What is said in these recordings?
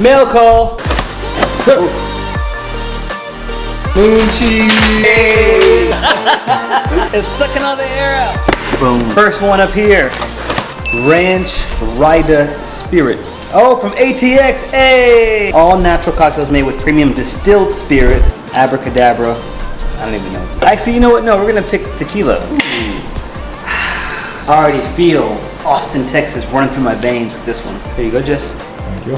Mail call. Moon cheese. Hey. It's sucking all the air out. Boom. First one up here. Ranch Rida Spirits. Oh, from ATX. Hey. All natural cocktails made with premium distilled spirits. Abracadabra. I don't even know. Actually, you know what? No, we're gonna pick tequila. I already feel Austin, Texas running through my veins with this one. Here you go, Jess. Thank you.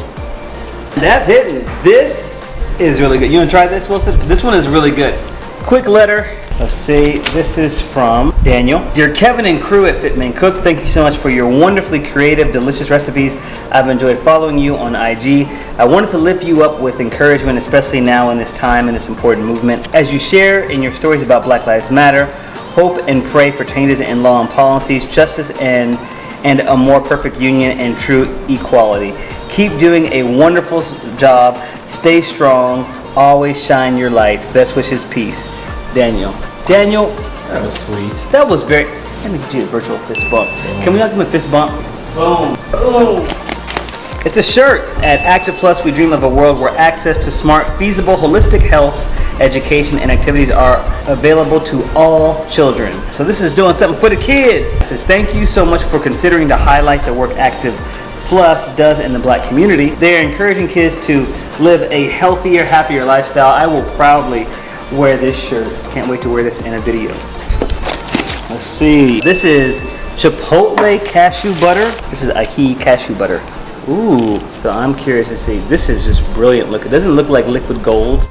That's hitting. This is really good. You wanna try this, Wilson? This one is really good. Quick letter. Let's see. This is from Daniel. Dear Kevin and crew at FitMenCook, thank you so much for your wonderfully creative, delicious recipes. I've enjoyed following you on IG. I wanted to lift you up with encouragement, especially now in this time in this important movement. As you share in your stories about Black Lives Matter, hope and pray for changes in law and policies, justice and a more perfect union and true equality. Keep doing a wonderful job. Stay strong. Always shine your light. Best wishes. Peace. Daniel. Daniel. That was sweet. That was very... Let me do a virtual fist bump. Can we all give him a fist bump? Boom. Boom. It's a shirt. At Active Plus, we dream of a world where access to smart, feasible, holistic health, education, and activities are available to all children. So this is doing something for the kids. It says, thank you so much for considering to highlight the work Active Plus does in the Black community. They are encouraging kids to live a healthier, happier lifestyle. I will proudly wear this shirt. Can't wait to wear this in a video. Let's see. This is Chipotle cashew butter. This is ají cashew butter. Ooh, so I'm curious to see. This is just brilliant look. It doesn't look like liquid gold.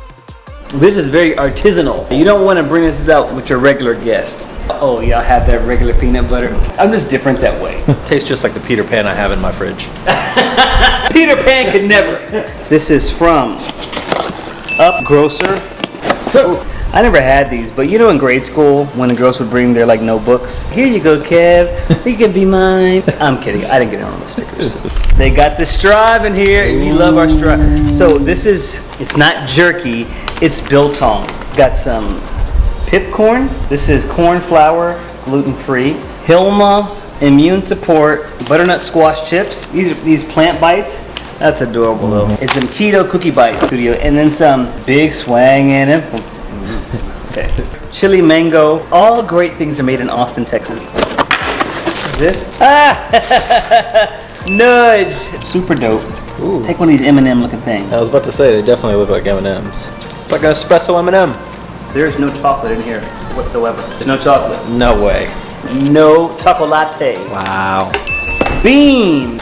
This is very artisanal. You don't want to bring this out with your regular guest. Oh, y'all have that regular peanut butter. I'm just different that way. Tastes just like the Peter Pan I have in my fridge. Peter Pan could never. This is from Grocer. I never had these, but you know in grade school when the girls would bring their like notebooks. Here you go, Kev. You can be mine. I'm kidding. I didn't get it on the stickers. They got the Strive in here, and we love our Strive. So this is, it's not jerky, it's biltong. Got some pipcorn. This is corn flour, gluten-free. Hilma immune support, butternut squash chips. These plant bites. That's adorable though. It's some keto cookie bite studio, and then some big swang in it. Okay. Chili mango. All great things are made in Austin, Texas. What is this? Ah! Nudge. Super dope. Ooh. Take one of these M&M looking things. I was about to say, they definitely look like M&Ms. It's like an espresso M&M. There's no chocolate in here whatsoever. There's no chocolate. No way. No chocolate. Wow. Bean.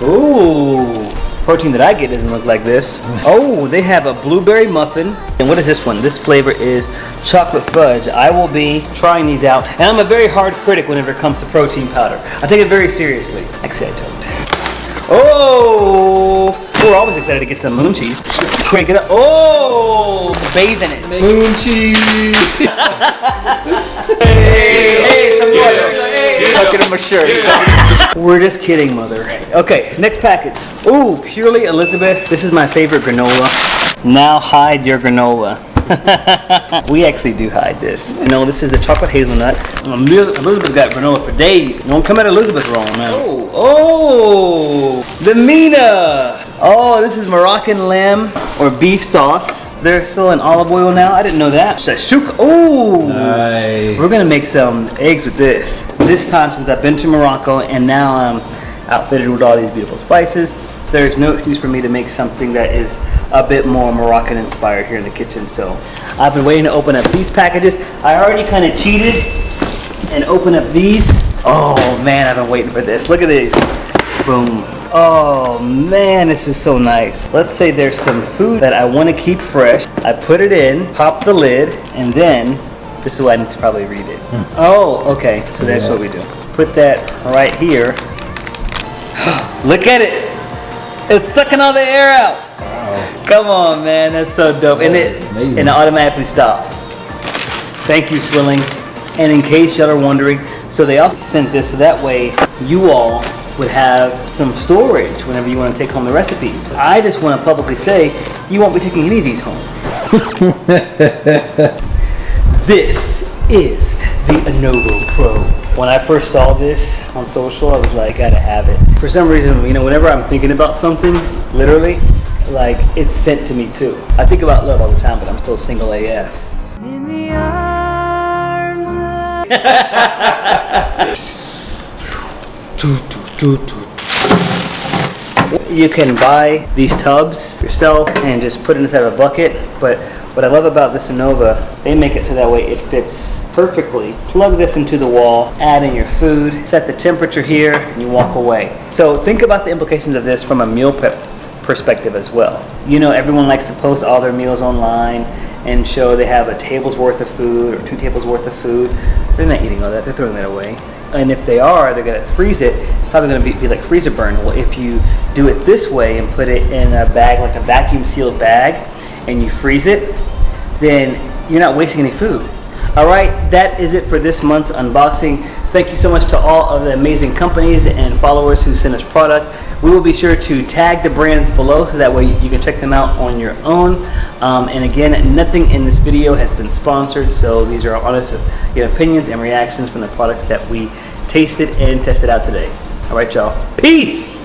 Ooh. Protein that I get doesn't look like this. Oh, they have a blueberry muffin. And what is this one? This flavor is chocolate fudge. I will be trying these out. And I'm a very hard critic whenever it comes to protein powder. I take it very seriously. Actually, I don't. Oh, we're always excited to get some moon cheese. Crank it up. Oh, bathe in it. Moon cheese. Hey, some water. Look at my shirt. We're just kidding, mother. Okay, next package. Ooh, Purely Elizabeth. This is my favorite granola. Now hide your granola. We actually do hide this. You know, this is the chocolate hazelnut. Elizabeth's got granola for days. Don't come at Elizabeth wrong, man. Oh, the Mina. Oh, this is Moroccan lamb or beef sauce. They're still in olive oil now. I didn't know that. Shashuk. Oh, nice. We're gonna make some eggs with this. This time since I've been to Morocco and now I'm outfitted with all these beautiful spices, there's no excuse for me to make something that is a bit more Moroccan inspired here in the kitchen. So I've been waiting to open up these packages. I already kind of cheated and opened up these. Oh man, I've been waiting for this. Look at these. Boom. Oh man, this is so nice. Let's say there's some food that I want to keep fresh. I put it in, pop the lid, and then, this is what I need to probably read it. Oh, okay, so that's what we do. Put that right here. Look at it. It's sucking all the air out. Wow. Come on, man, that's so dope. And it automatically stops. Thank you, Swilling. And in case y'all are wondering, so they also sent this so that way you all would have some storage whenever you want to take home the recipes. I just want to publicly say you won't be taking any of these home. This is the Anova Pro. When I first saw this on social, I was like, gotta have it. For some reason, you know, whenever I'm thinking about something, literally, like it's sent to me too. I think about love all the time, but I'm still single AF. In the arms of... You can buy these tubs yourself and just put it inside of a bucket, but what I love about this Anova, they make it so that way it fits perfectly. Plug this into the wall, add in your food, set the temperature here, and you walk away. So think about the implications of this from a meal prep perspective as well. You know, everyone likes to post all their meals online and show they have a table's worth of food or 2 tables worth of food. They're not eating all that, they're throwing that away. And if they are, they're gonna freeze it. It's probably gonna be like freezer burn. Well, if you do it this way and put it in a bag, like a vacuum sealed bag, and you freeze it, then you're not wasting any food. All right, that is it for this month's unboxing. Thank you so much to all of the amazing companies and followers who send us product. We will be sure to tag the brands below so that way you can check them out on your own. And again, nothing in this video has been sponsored, so these are honest opinions and reactions from the products that we tasted and tested out today. All right, y'all. Peace!